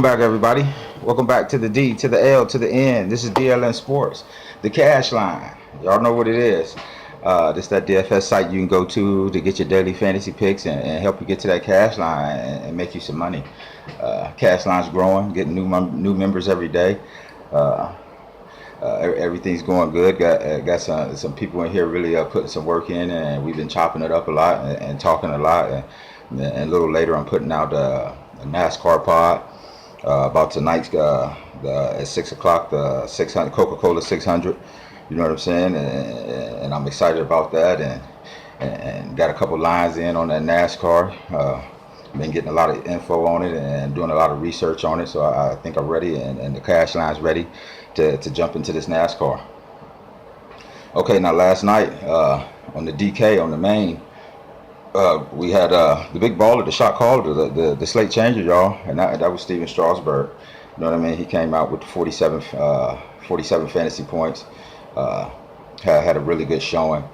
Welcome back, everybody. Welcome back to the D, to the L, to the N. This is DLN Sports, the cash line. Y'all know what it is. This that DFS site you can go to get your daily fantasy picks and help you get to that cash line and make you some money. Cash line's growing, getting new members every day. Uh, Everything's going good. Got some people in here really putting some work in, and we've been chopping it up a lot and talking a lot. And a little later, I'm putting out a NASCAR pod about tonight's at 6 o'clock, the 600 Coca-Cola 600. You know what I'm saying? And I'm excited about that, and got a couple lines in on that NASCAR. Been getting a lot of info on it and doing a lot of research on it, so I think I'm ready, and the cash line's ready to jump into this NASCAR. Okay, now last night on the DK on the main, we had the big baller, the shot caller, the slate changer, y'all, and that was Steven Strasburg. You know what I mean? He came out with 47 fantasy points. Had a really good showing.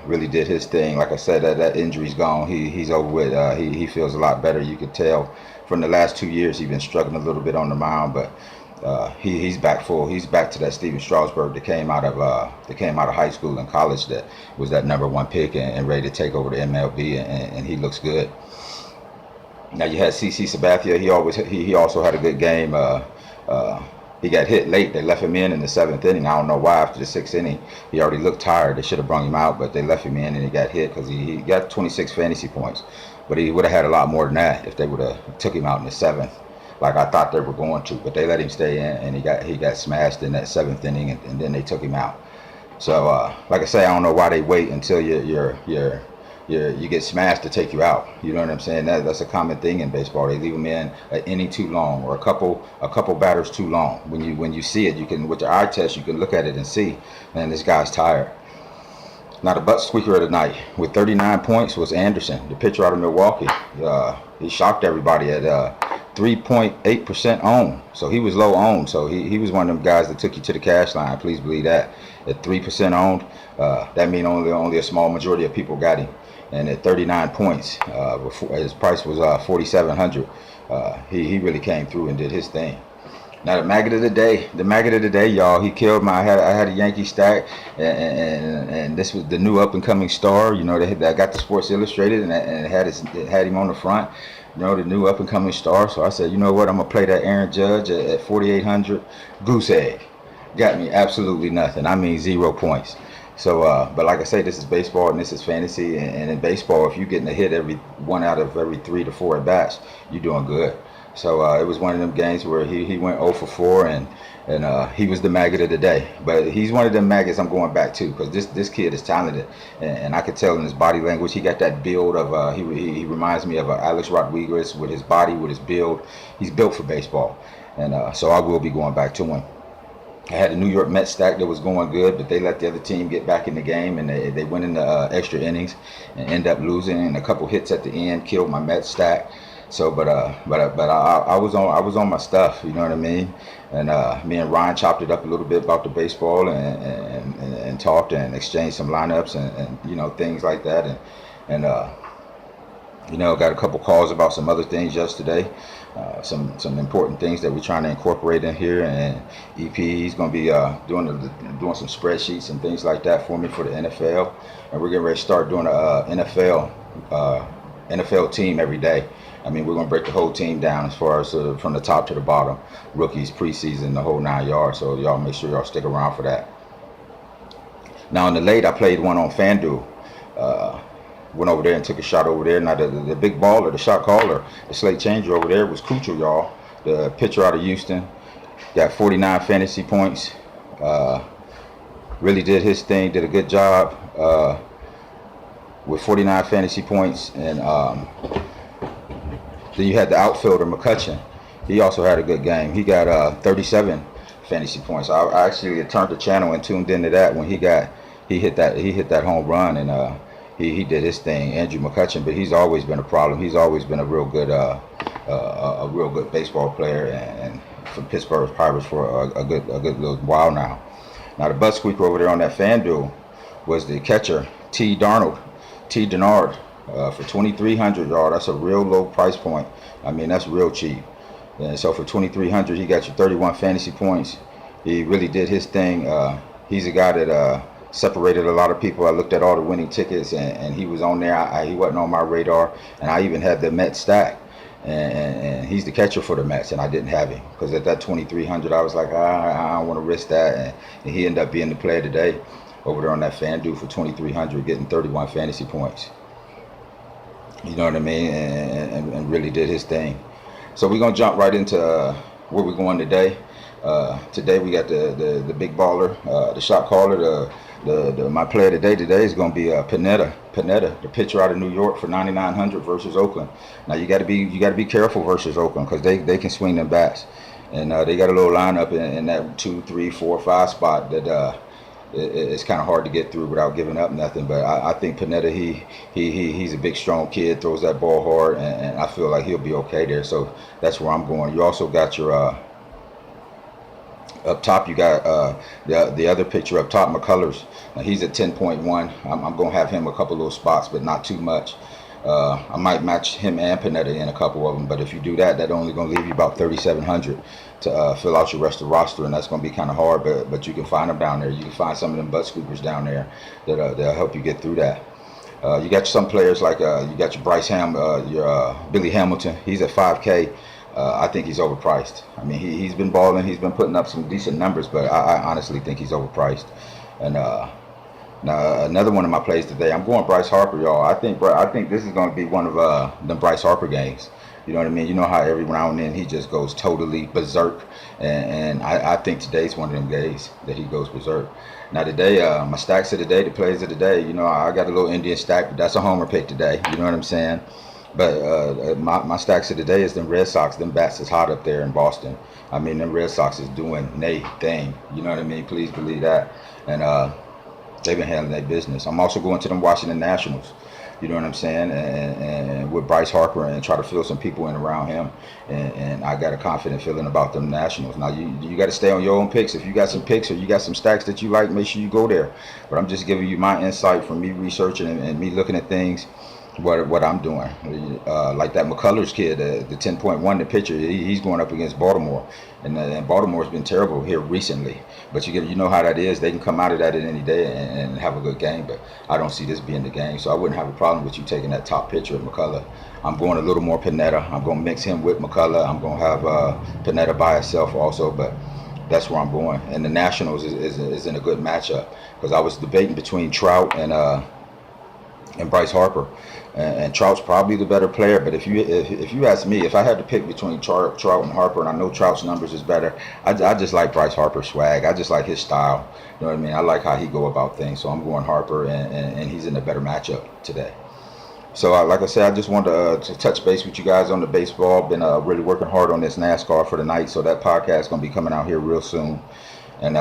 Really did his thing. Like I said, that injury's gone. He's over with. He feels a lot better. You could tell from the last 2 years he's been struggling a little bit on the mound, but he's back full. He's back to that Steven Strasburg that came out of high school and college, that was that #1 pick and ready to take over the MLB, and he looks good. Now you had CC Sabathia. He also had a good game. He got hit late. They left him in the 7th inning. I don't know why. After the 6th inning, he already looked tired. They should have brought him out, but they left him in, and he got hit because he got 26 fantasy points. But he would have had a lot more than that if they would have took him out in the 7th, like I thought they were going to. But they let him stay in, and he got smashed in that 7th inning, and then they took him out. So like I say, I don't know why they wait until you get smashed to take you out. You know what I'm saying? That's a common thing in baseball. They leave them in an inning too long, or a couple batters too long. When you see it, you can, with your eye test, you can look at it and see, man, this guy's tired. Now the butt squeaker of the night with 39 points was Anderson, the pitcher out of Milwaukee. He shocked everybody at 3.8% owned. So he was low owned. So he was one of them guys that took you to the cash line. Please believe that. At 3% owned, that means only a small majority of people got him. And at 39 points, his price was 4,700. He really came through and did his thing. Now the maggot of the day, y'all. He killed my. I had a Yankee stack, and this was the new up and coming star. You know, that got the Sports Illustrated, and it had him on the front. You know, the new up and coming star. So I said, you know what, I'm gonna play that Aaron Judge at 4,800. Goose egg, got me absolutely nothing. I mean 0 points. So, but like I say, this is baseball and this is fantasy. And in baseball, if you're getting a hit every 1 out of every 3 to 4 at bats, you're doing good. So it was one of them games where he went 0 for 4, and he was the maggot of the day. But he's one of them maggots I'm going back to, because this kid is talented, and I could tell in his body language. He got that build of he reminds me of Alex Rodriguez with his body, with his build. He's built for baseball, and so I will be going back to him. I had a New York Mets stack that was going good, but they let the other team get back in the game, and they went into extra innings and end up losing. And a couple hits at the end killed my Mets stack. So, but I was on my stuff, you know what I mean. And me and Ryan chopped it up a little bit about the baseball and talked and exchanged some lineups and you know, things like that. And you know, got a couple calls about some other things yesterday. Some important things that we're trying to incorporate in here, and EP's going to be doing some spreadsheets and things like that for me for the NFL, and we're getting ready to start doing a NFL team every day. I mean, we're going to break the whole team down as far as from the top to the bottom, rookies, preseason, the whole 9 yards. So y'all make sure y'all stick around for that. Now in the late, I played one on FanDuel. Went over there and took a shot over there. Now the big baller, the shot caller, the slate changer over there was Kuchar, y'all. The pitcher out of Houston. Got 49 fantasy points. Really did his thing, did a good job with 49 fantasy points. And then you had the outfielder, McCutcheon. He also had a good game. He got 37 fantasy points. I actually turned the channel and tuned into that when he hit that home run, and he did his thing, Andrew McCutcheon. But he's always been a problem. He's always been a real good baseball player, and for Pittsburgh Pirates for a good little while now. Now the butt squeaker over there on that FanDuel was the catcher T. Denard for 2,300, y'all. That's a real low price point. I mean, that's real cheap. And so for 2,300, he got you 31 fantasy points. He really did his thing. He's a guy that separated a lot of people. I looked at all the winning tickets, and he was on there. He wasn't on my radar, and I even had the Mets stack. And he's the catcher for the Mets, and I didn't have him because at that 2,300, I was like, I don't want to risk that. And he ended up being the player today over there on that FanDuel for 2,300, getting 31 fantasy points. You know what I mean? And really did his thing. So we're gonna jump right into where we're going today. Today we got the big baller, the shot caller, my player today is gonna be Pineda, the pitcher out of New York for 9,900 versus Oakland. Now you got to be careful versus Oakland because they can swing them bats, and they got a little lineup in that 2, 3, 4, 5 spot that it's kind of hard to get through without giving up nothing. But I think Pineda, he's a big, strong kid, throws that ball hard, and I feel like he'll be okay there. So that's where I'm going. You also got your up top. You got the other pitcher up top, McCullers. He's at 10.1. I'm going to have him a couple little spots, but not too much. I might match him and Pineda in a couple of them, but if you do that, that's only going to leave you about 3,700 to fill out your rest of the roster, and that's going to be kind of hard, but you can find them down there. You can find some of them butt scoopers down there that'll help you get through that. You got some players like you got your your Billy Hamilton. He's at 5K. I think he's overpriced. I mean, he's been balling. He's been putting up some decent numbers, but I honestly think he's overpriced. And now another one of my plays today, I'm going Bryce Harper, y'all. I think this is going to be one of the Bryce Harper games. You know what I mean? You know how every now and then he just goes totally berserk, and I think today's one of them days that he goes berserk. Now today, my stacks of the day, the plays of the day, you know, I got a little Indian stack, but that's a homer pick today. You know what I'm saying? But my stacks of the day is them Red Sox. Them bats is hot up there in Boston. I mean, them Red Sox is doing they thing. You know what I mean? Please believe that. And they've been handling their business. I'm also going to them Washington Nationals. You know what I'm saying? And with Bryce Harper and try to fill some people in around him. And I got a confident feeling about them Nationals. Now, you got to stay on your own picks. If you got some picks or you got some stacks that you like, make sure you go there. But I'm just giving you my insight from me researching and me looking at things, what I'm doing. Like that McCullers kid, the 10.1, the pitcher, he's going up against Baltimore. And Baltimore's been terrible here recently. But you know how that is. They can come out of that at any day and have a good game. But I don't see this being the game. So I wouldn't have a problem with you taking that top pitcher of McCullough. I'm going a little more Pineda. I'm going to mix him with McCullough. I'm going to have Pineda by itself also. But that's where I'm going. And the Nationals is in a good matchup. Because I was debating between Trout and Bryce Harper. And Trout's probably the better player, but if you ask me, if I had to pick between Trout and Harper, and I know Trout's numbers is better, I just like Bryce Harper's swag. I just like his style. You know what I mean? I like how he go about things. So I'm going Harper, and he's in a better matchup today. So like I said, I just wanted to touch base with you guys on the baseball. Been really working hard on this NASCAR for the night, so that podcast is going to be coming out here real soon. And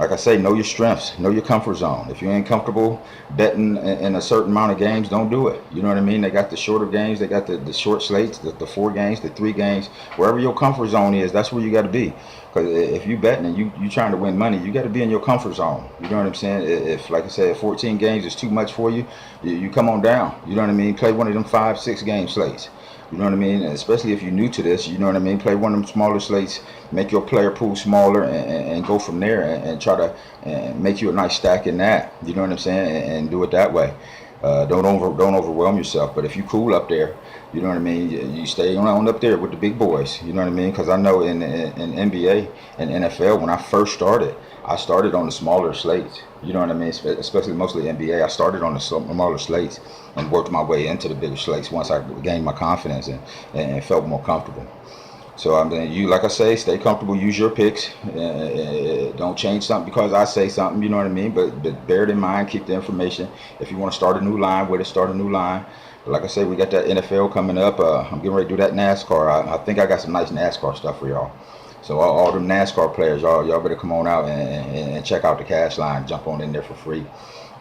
like I say, know your strengths, know your comfort zone. If you ain't comfortable betting in a certain amount of games, don't do it. You know what I mean? They got the shorter games, they got the short slates, the 4 games, the 3 games. Wherever your comfort zone is, that's where you got to be. Because if you betting and you trying to win money, you got to be in your comfort zone. You know what I'm saying? If, like I said, 14 games is too much for you, you come on down. You know what I mean? Play one of them 5, 6 game slates. You know what I mean? And especially if you're new to this, you know what I mean? Play one of them smaller slates, make your player pool smaller, and go from there and try to make you a nice stack in that. You know what I'm saying? And do it that way. Don't overwhelm yourself. But if you cool up there, you know what I mean? You stay on up there with the big boys. You know what I mean? Because I know in NBA and NFL, when I first started, I started on the smaller slates. You know what I mean? Especially mostly NBA. I started on the smaller slates and worked my way into the bigger slates once I gained my confidence and felt more comfortable. So I mean, you, like I say, stay comfortable, use your picks. Don't change something because I say something, you know what I mean? But bear it in mind, keep the information. If you want to start a new line, where to start a new line. But like I say, we got that NFL coming up. I'm getting ready to do that NASCAR. I think I got some nice NASCAR stuff for y'all. So all them NASCAR players, y'all better come on out and check out the Cash Line. Jump on in there for free.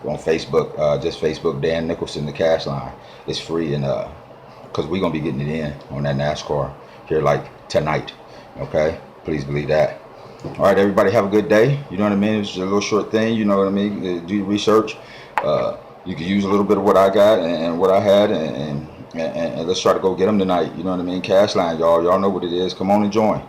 On Facebook, just Facebook, Dan Nicholson, the Cash Line. It's free, and because we're going to be getting it in on that NASCAR here like tonight. Okay? Please believe that. All right, everybody, have a good day. You know what I mean? It's just a little short thing. You know what I mean? Do your research. You can use a little bit of what I got and what I had, and and let's try to go get them tonight. You know what I mean? Cash line, y'all. Y'all know what it is. Come on and join.